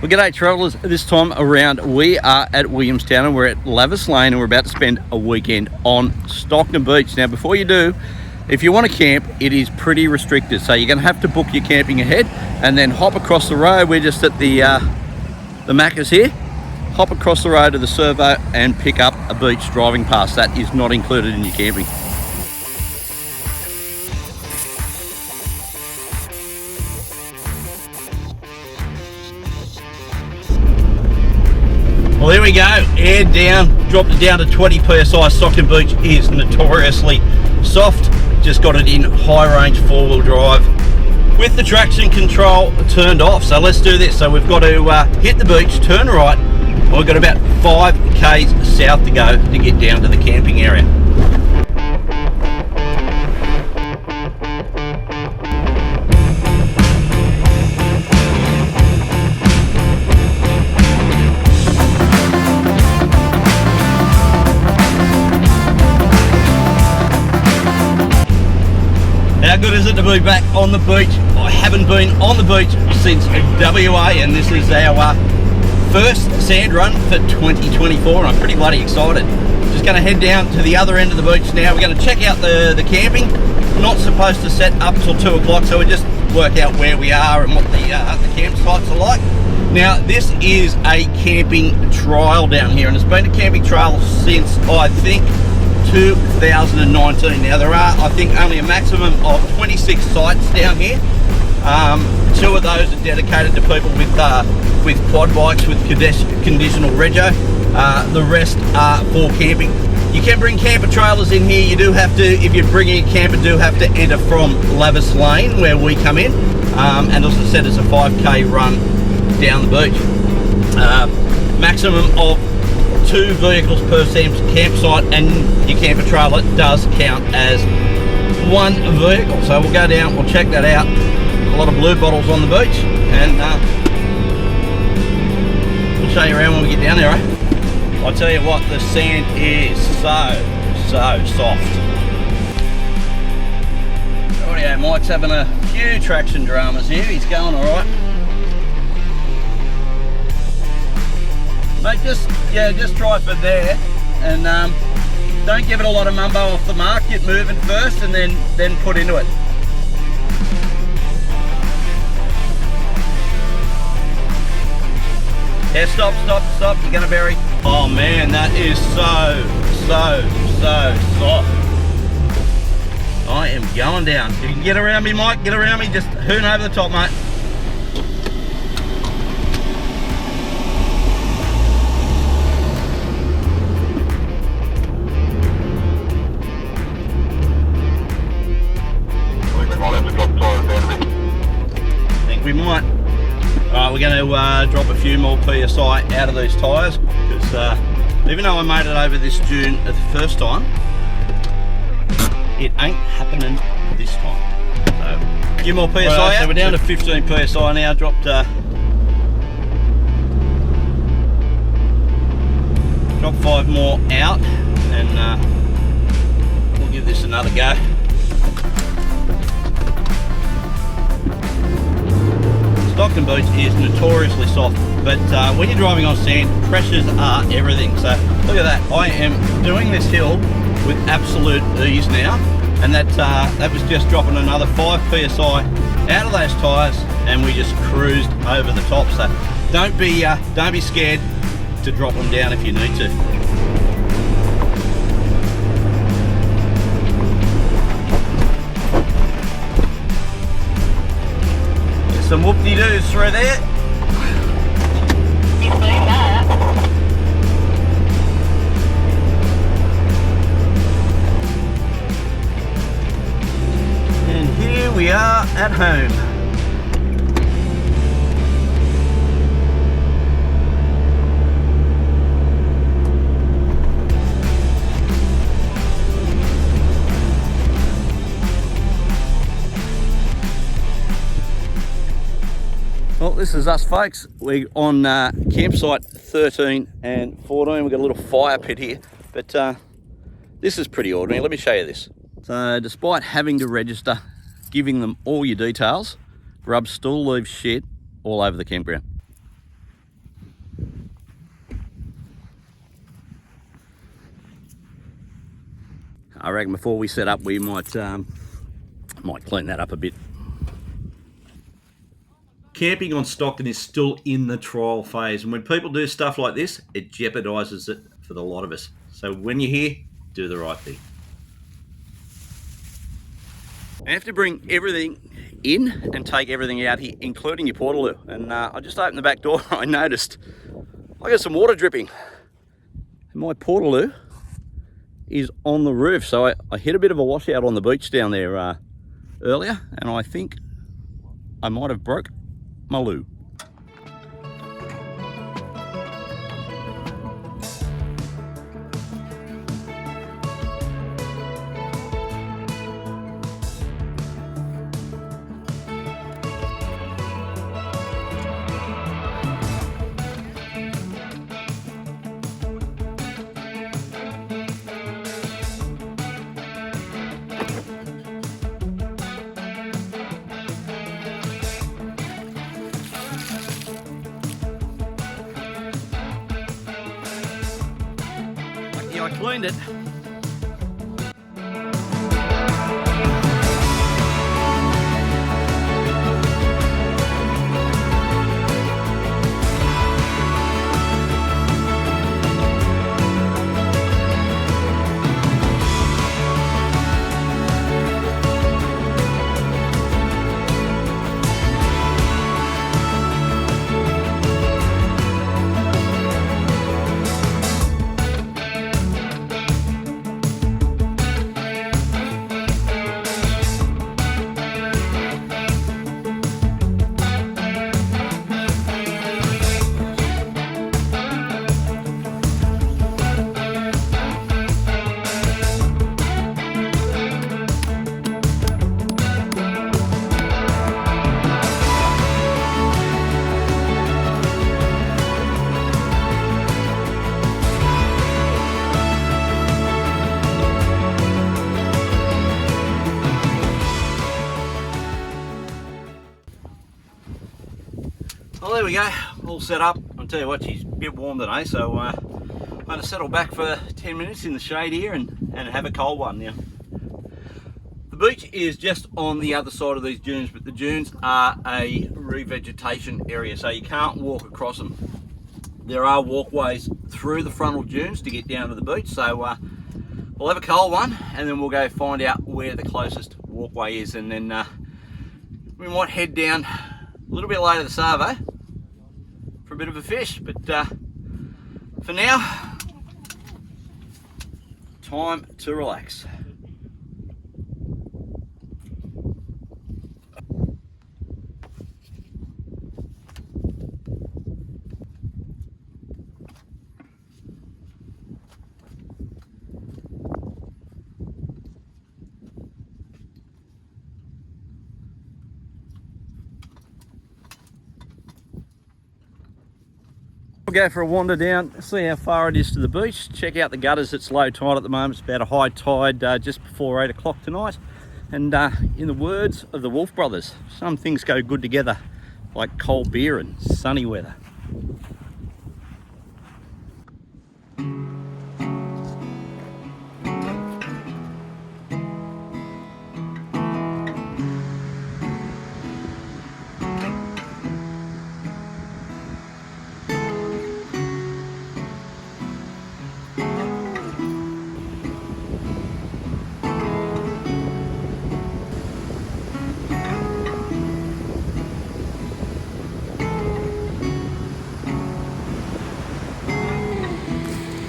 Well, g'day travellers. This time around we are at Williamstown and we're at Lavis Lane and we're about to spend a weekend on Stockton Beach. Now before you do, if you want to camp, it is pretty restricted, so you're going to have to book your camping ahead and then hop across the road. We're just at the Macca's here. Hop across the road to the servo and pick up a beach driving pass. That is not included in your camping. Well, here we go, air down, dropped it down to 20 PSI. Stockton Beach is notoriously soft. Just got it in high range 4-wheel drive with the traction control turned off. So let's do this. So we've got to hit the beach, turn right. We've got about 5 k's south to go to get down to the camping area. How good is it to be back on the beach? I haven't been on the beach since WA, and this is our first sand run for 2024, and I'm pretty bloody excited. Just going to head down to the other end of the beach now. We're going to check out the camping. Not supposed to set up till 2 o'clock, so we just work out where we are and what the campsites are like. Now, this is a camping trial down here, and it's been a camping trial since, I think, 2019. Now there are, I think, only a maximum of 26 sites down here. 2 of those are dedicated to people with quad bikes with conditional rego. The rest are for camping. You can bring camper trailers in here. You do have to, if you're bringing a camper, do have to enter from Lavis Lane where we come in, and as I said, it's a 5k run down the beach. Maximum of 2 vehicles per campsite, and your camper trailer does count as 1 vehicle. So we'll go down, we'll check that out. A lot of blue bottles on the beach, and we'll show you around when we get down there, eh? I'll tell you what, the sand is so soft. Rightio, Mike's having a few traction dramas here. He's going all right. Mate, just try for there, and don't give it a lot of mumbo off the mark. Get moving first, and then put into it. Yeah, stop. You're gonna bury. Oh man, that is so soft. I am going down. If you can get around me, Mike, get around me. Just hoon over the top, mate. We might. Alright, we're going to drop a few more PSI out of these tyres, because even though I made it over this dune the first time, it ain't happening this time. So, a few more PSI out. So we're down to 15 PSI now, dropped 5 more out, and we'll give this another go. Stockton Beach is notoriously soft, but when you're driving on sand, pressures are everything. So look at that, I am doing this hill with absolute ease now, and that was just dropping another 5 PSI out of those tyres, and we just cruised over the top. So don't be scared to drop them down if you need to. Some whoop-de-doos through there. You've seen that. And here we are at home. Well, this is us, folks. We're on campsite 13 and 14. We've got a little fire pit here, but this is pretty ordinary. Let me show you this. So despite having to register, giving them all your details, grub still leaves shit all over the campground. I reckon before we set up, we might clean that up a bit. Camping on Stockton is still in the trial phase, and when people do stuff like this, it jeopardises it for the lot of us. So when you're here, do the right thing. You have to bring everything in and take everything out here, including your portaloo. And I just opened the back door and I noticed I got some water dripping. And my portaloo is on the roof. So I hit a bit of a washout on the beach down there earlier, and I think I might have broke my loo. I cleaned it. Well, there we go, all set up. I'll tell you what, she's a bit warm today, so I'm going to settle back for 10 minutes in the shade here and have a cold one now. The beach is just on the other side of these dunes, but the dunes are a revegetation area, so you can't walk across them. There are walkways through the frontal dunes to get down to the beach, so we'll have a cold one and then we'll go find out where the closest walkway is, and then we might head down a little bit later this Arvo for a bit of a fish, but for now, time to relax. We'll go for a wander down, see how far it is to the beach, check out the gutters. It's low tide at the moment, it's about a high tide just before 8 o'clock tonight. And in the words of the Wolf Brothers, some things go good together, like cold beer and sunny weather.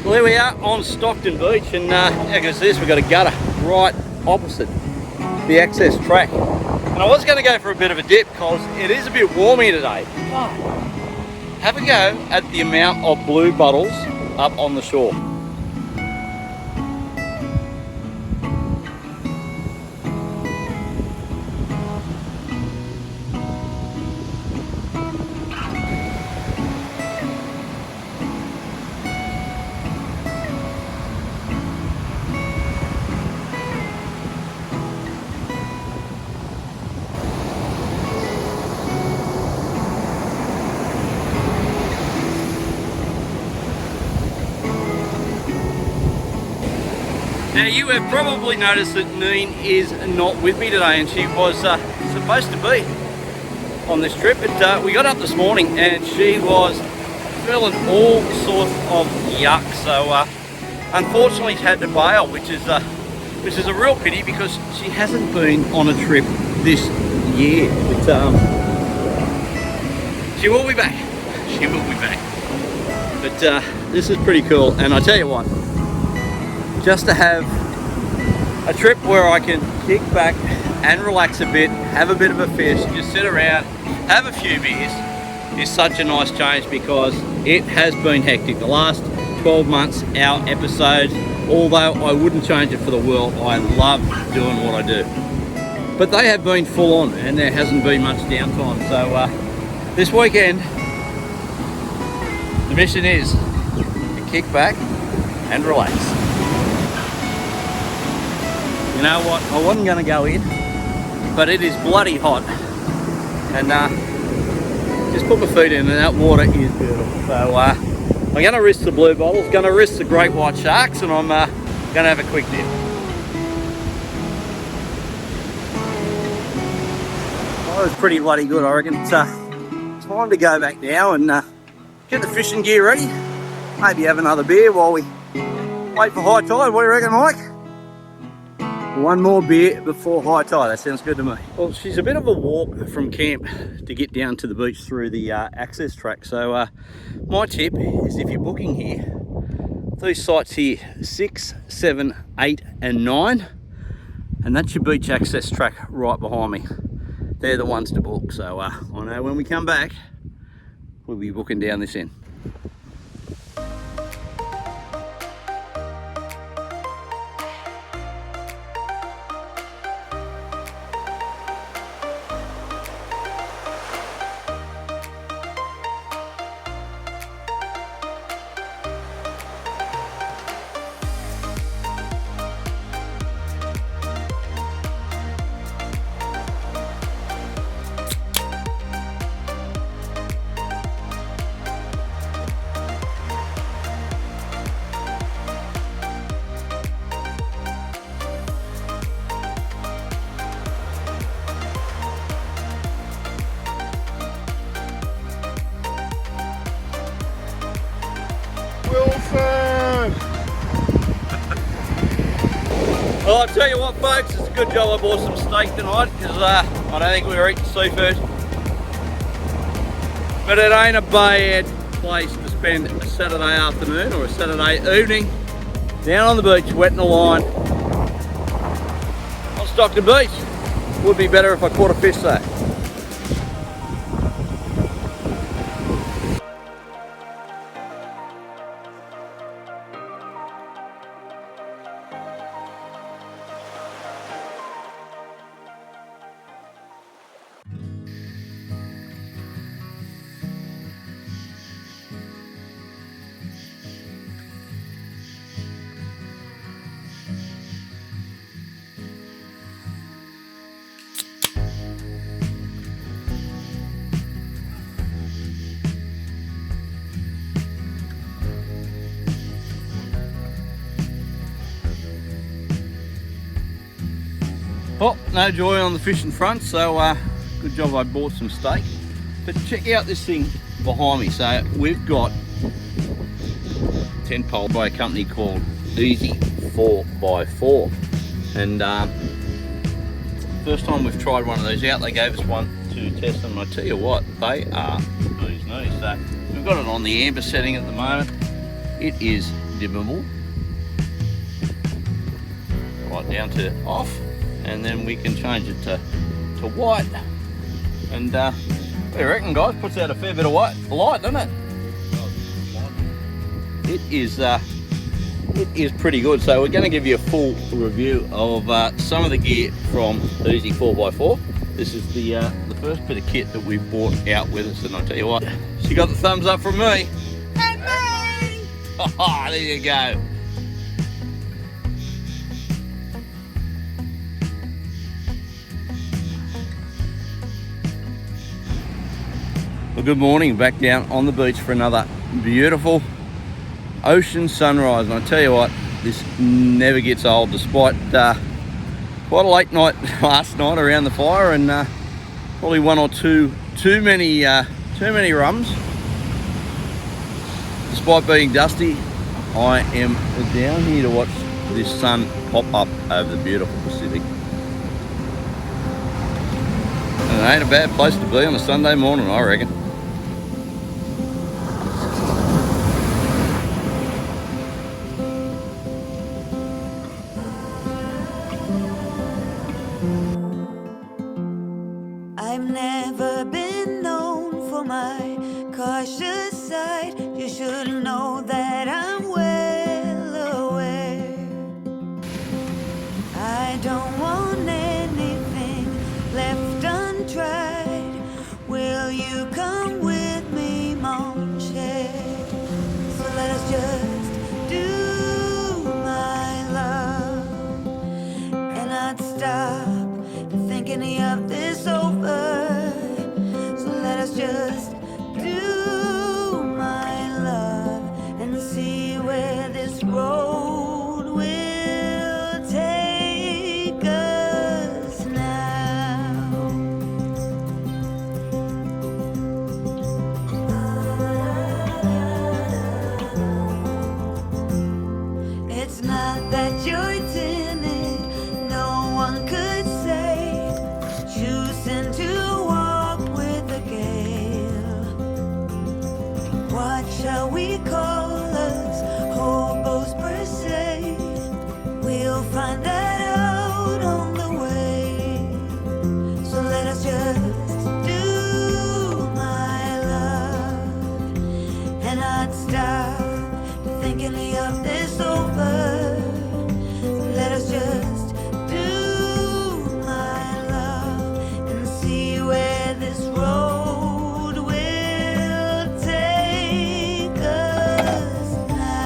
Well, here we are on Stockton Beach, and how goes this? We've got a gutter right opposite the access track. And I was going to go for a bit of a dip because it is a bit warm here today. Have a go at the amount of blue bottles up on the shore. Now you have probably noticed that Neen is not with me today, and she was supposed to be on this trip, but we got up this morning and she was feeling all sorts of yuck, so unfortunately she had to bail, which is a real pity because she hasn't been on a trip this year. But she will be back. She will be back. But this is pretty cool, and I tell you what, just to have a trip where I can kick back and relax a bit, have a bit of a fish, just sit around, have a few beers, is such a nice change because it has been hectic. The last 12 months, our episodes, although I wouldn't change it for the world, I love doing what I do. But they have been full on and there hasn't been much downtime. So this weekend, the mission is to kick back and relax. You know what, I wasn't going to go in, but it is bloody hot. And just put my feet in and that water is beautiful. So I'm going to risk the blue bottles, going to risk the great white sharks, and I'm going to have a quick dip. Well, it was pretty bloody good, I reckon. It's time to go back now and get the fishing gear ready. Maybe have another beer while we wait for high tide. What do you reckon, Mike? One more beer before high tide. That sounds good to me. Well, she's a bit of a walk from camp to get down to the beach through the access track. So my tip is, if you're booking here, these sites here, 6, 7, 8 and 9, and that's your beach access track right behind me. They're the ones to book. So I know when we come back, we'll be booking down this end. Well, I'll tell you what, folks, it's a good job I bought some steak tonight because I don't think we were eating seafood. But it ain't a bad place to spend a Saturday afternoon or a Saturday evening down on the beach, wetting the line on Stockton Beach. Would be better if I caught a fish though. Well, no joy on the fishing front, so good job I bought some steak. But check out this thing behind me. So we've got 10 pole by a company called Easy 4x4. And first time we've tried one of these out, they gave us one to test them. I tell you what, they are bee's knees. So we've got it on the amber setting at the moment. It is dimmable. Right down to off. And then we can change it to white, and what do you reckon, guys? Puts out a fair bit of light, doesn't it? It is pretty good. So we're going to give you a full review of some of the gear from Easy 4x4. This is the first bit of kit that we've brought out with us, and I'll tell you what, she got the thumbs up from me. And me! Oh, there you go. Well, good morning, back down on the beach for another beautiful ocean sunrise. And I tell you what, This never gets old, despite quite a late night last night around the fire, and probably one or two too many rums. Despite being dusty, I am down here to watch this sun pop up over the beautiful Pacific. And it ain't a bad place to be on a Sunday morning, I reckon. I've never been known for my cautious side. You should know that I'm well aware. I don't want anything left untried. Will you come with me, mon cher? So let us just do my love, and I'd stop thinking of this over. So let us just do my love and see where this road will take us now. It's not that you're timid, no one could say, choosing to walk with the gale. What shall we call us? Hobos per se. We'll find that out on the way. So let us just do my love, and I'd stop thinking of this over. Let us just do my love and see where this road will take us now.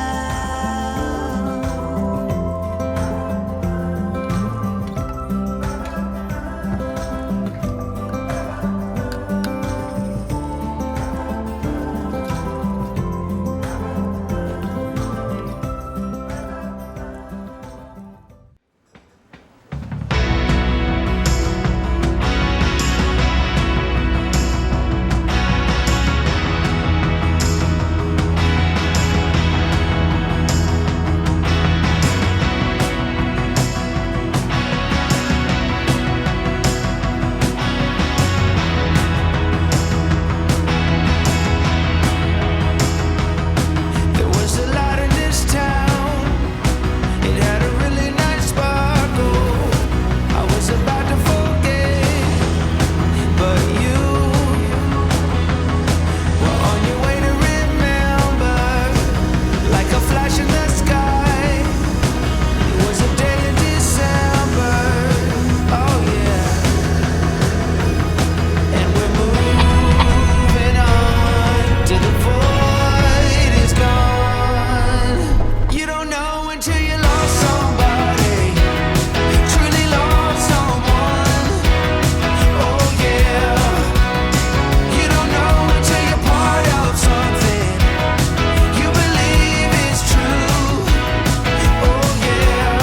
There was a light in this town. It had a really nice sparkle. I was about to forget, but you were on your way to remember. Like a flash in the sky. It was a day in December. Oh yeah. And we're moving on till the void is gone. You don't know until you lost somebody, truly lost someone. Oh yeah. You don't know until you're part of something you believe is true. Oh yeah.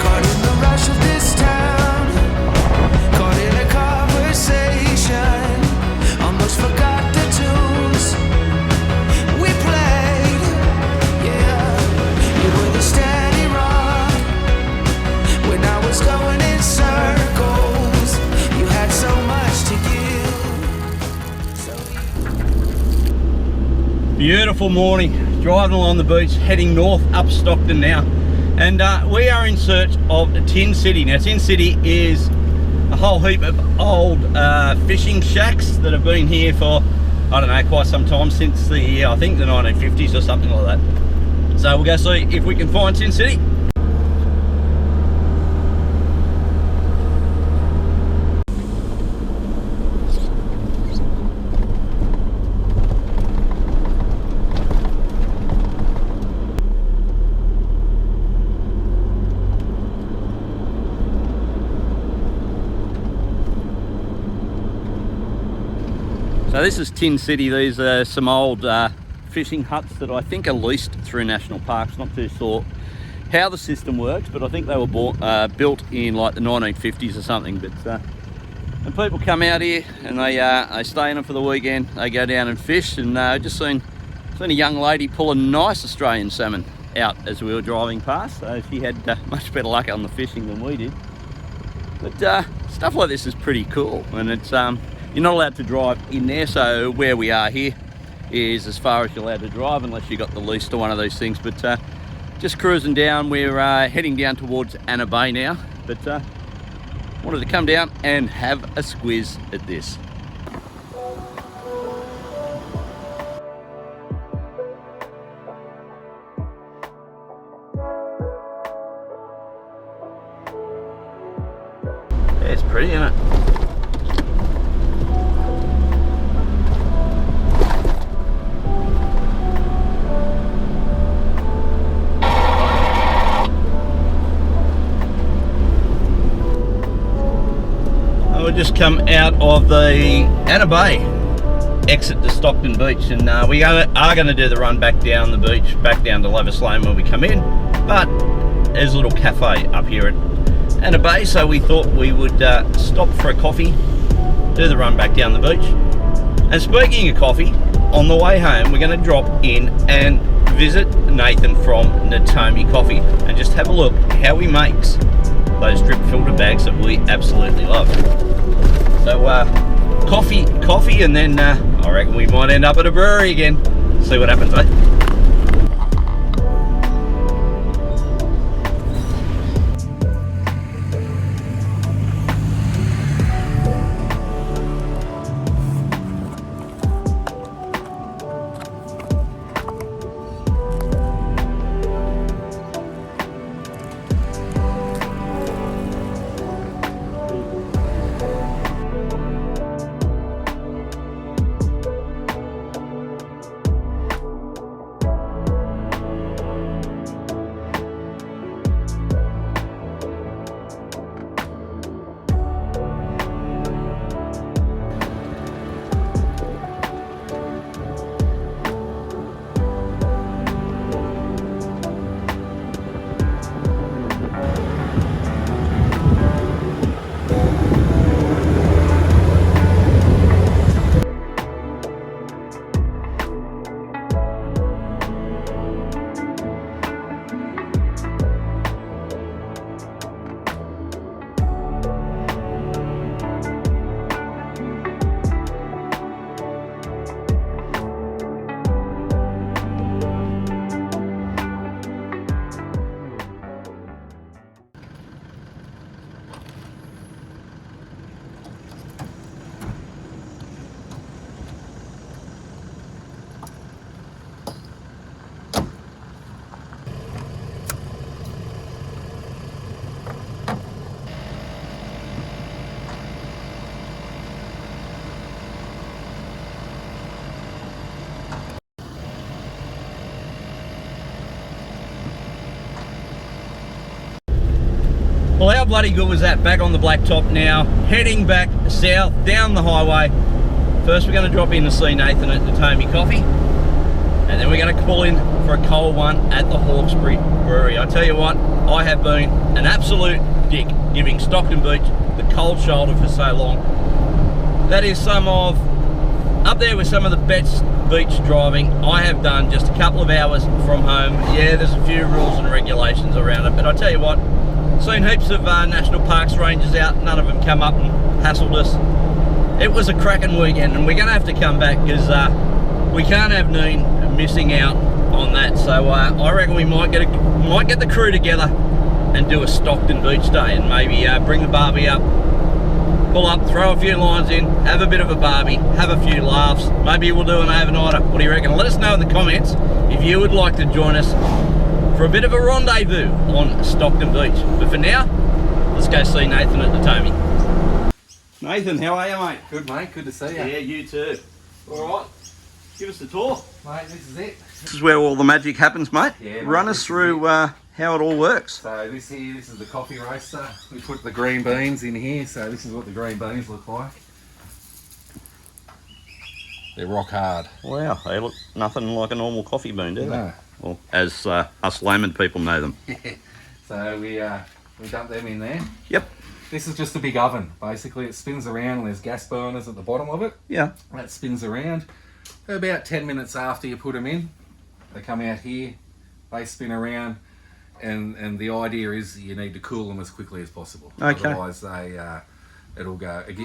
Caught in the rush of this town, caught in a conversation, almost forgot the tunes we played. Yeah, you were the steady rock when I was going in circles. You had so much to give. Beautiful morning, driving along the beach, heading north up Stockton now, and we are in search of Tin City. Now, Tin City is a whole heap of old fishing shacks that have been here for, I don't know, quite some time, since the I think the 1950s or something like that. So we'll go see if we can find Tin City. So So this is Tin City. These are some old fishing huts that I think are leased through national parks. Not too sure how the system works, but I think they were built in like the 1950s or something. But and people come out here and they stay in them for the weekend. They go down and fish, and just seen a young lady pull a nice Australian salmon out as we were driving past. So she had much better luck on the fishing than we did. But stuff like this is pretty cool, and it's you're not allowed to drive in there, so where we are here is as far as you're allowed to drive unless you got the lease to one of those things. But just cruising down, we're heading down towards Anna Bay now, but wanted to come down and have a squiz at this. It's pretty, isn't it? We just come out of the Anna Bay exit to Stockton Beach, and we are going to do the run back down the beach, back down to Lovis Lane when we come in. But there's a little cafe up here at Anna Bay, so we thought we would stop for a coffee, do the run back down the beach. And speaking of coffee, on the way home we're going to drop in and visit Nathan from Natomi Coffee and just have a look how he makes those drip filter bags that we absolutely love. So coffee, and then I reckon we might end up at a brewery again. See what happens, eh? Well, how bloody good was that? Back on the blacktop now, heading back south down the highway. First we're going to drop in to see Nathan at Natomi Coffee, and then we're going to call in for a cold one at the Hawkesbury Brewery. I tell you what, I have been an absolute dick giving Stockton Beach the cold shoulder for so long. That is up there with some of the best beach driving I have done, just a couple of hours from home. Yeah, there's a few rules and regulations around it, but I tell you what, seen heaps of national parks rangers out, none of them come up and hassled us. It was a cracking weekend, and we're going to have to come back because we can't have Neen missing out on that. So I reckon we might get the crew together and do a Stockton Beach day, and maybe bring the barbie up, pull up, throw a few lines in, have a bit of a barbie, have a few laughs. Maybe we'll do an overnighter. What do you reckon? Let us know in the comments if you would like to join us for a bit of a rendezvous on Stockton Beach. But for now, let's go see Nathan at Natomi. Nathan, how are you, mate? Good, mate. Good to see you. Yeah, you too. All right, give us the tour. Mate, this is it. This is where all the magic happens, mate. Yeah, mate, run us through how it all works. So this is the coffee roaster. We put the green beans in here, so this is what the green beans look like. They're rock hard. Wow, they look nothing like a normal coffee bean, do they? No. Well, as us layman people know them. So we dump them in there. Yep. This is just a big oven. Basically, it spins around and there's gas burners at the bottom of it. Yeah. That spins around. About 10 minutes after you put them in, they come out here, they spin around, and the idea is you need to cool them as quickly as possible. Okay. Otherwise, it'll go. It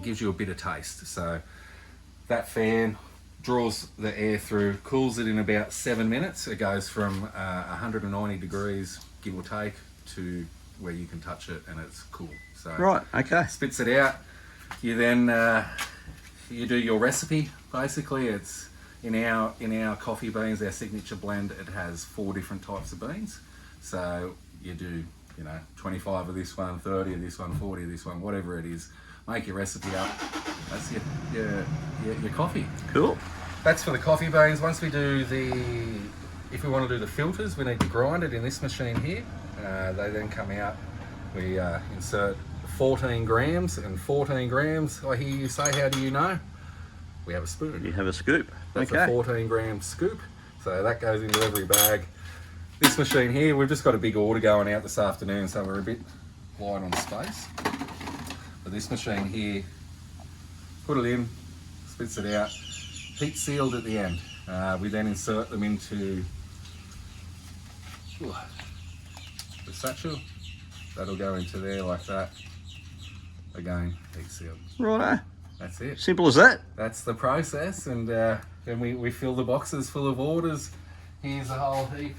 gives you a bit of taste. So that fan draws the air through, cools it in about 7 minutes. It goes from 190 degrees, give or take, to where you can touch it and it's cool. So Right, okay. spits it out. You then you do your recipe. Basically, it's in our coffee beans, our signature blend. It has 4 different types of beans. So you do 25 of this one, 30 of this one, 40 of this one, whatever it is. Make your recipe up. That's your coffee. Cool. That's for the coffee beans. Once we do if we want to do the filters, we need to grind it in this machine here. They then come out. We insert 14 grams, and 14 grams, I hear you say, how do you know? We have a spoon. You have a scoop. That's okay. a 14-gram scoop. So that goes into every bag. This machine here, we've just got a big order going out this afternoon, so we're a bit light on space. But this machine here, put it in, spits it out, heat sealed at the end. We then insert them into the satchel. That'll go into there like that. Again, heat sealed. Righto. That's it. Simple as that. That's the process, and then we fill the boxes full of orders. Here's a whole heap.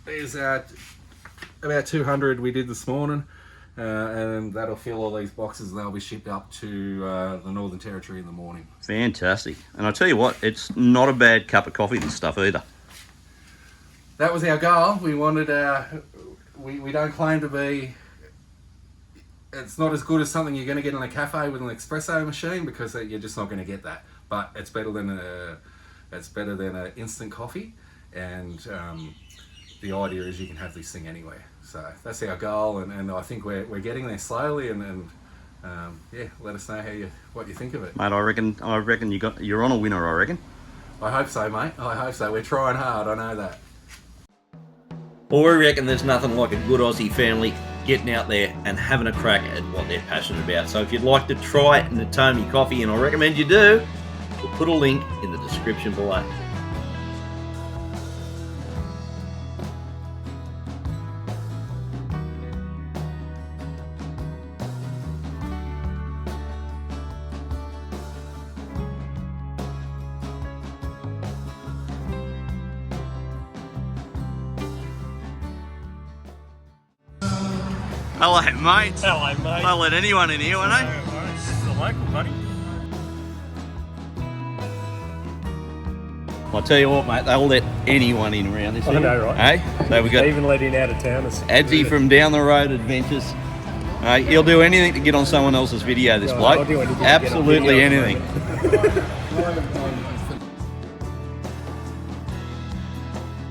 There's about 200 we did this morning, and that'll fill all these boxes, and they'll be shipped up to the Northern Territory in the morning. Fantastic. And I tell you what, it's not a bad cup of coffee, this stuff either. That was our goal. We wanted, we don't claim to be, it's not as good as something you're going to get in a cafe with an espresso machine, because you're just not going to get that. But it's better than an instant coffee, and the idea is you can have this thing anywhere. So that's our goal, and I think we're getting there slowly, and let us know what you think of it. Mate, I reckon you're on a winner, I reckon. I hope so, mate. I hope so. We're trying hard, I know that. Well, we reckon there's nothing like a good Aussie family getting out there and having a crack at what they're passionate about. So if you'd like to try Natomi Coffee, and I recommend you do, we'll put a link in the description below. Hello, mate. Hello, mate. I'll let anyone in here, won't I? This is the local, buddy. I'll tell you what, mate, they'll let anyone in around this I area. know, right? Hey? So we got They even let in out of towners. Adsy from Down the Road Adventures. He'll do anything to get on someone else's video, this No, bloke. I'll do anything to get on Absolutely video. anything.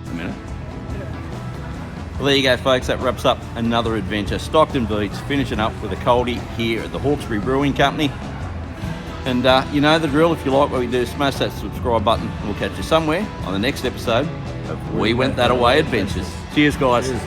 A minute. Well, there you go, folks. That wraps up another adventure. Stockton Beach, finishing up with a coldie here at the Hawkesbury Brewing Company. And you know the drill. If you like what we do, smash that subscribe button. We'll catch you somewhere on the next episode of We Went That Away Adventures. Cheers, guys. Cheers.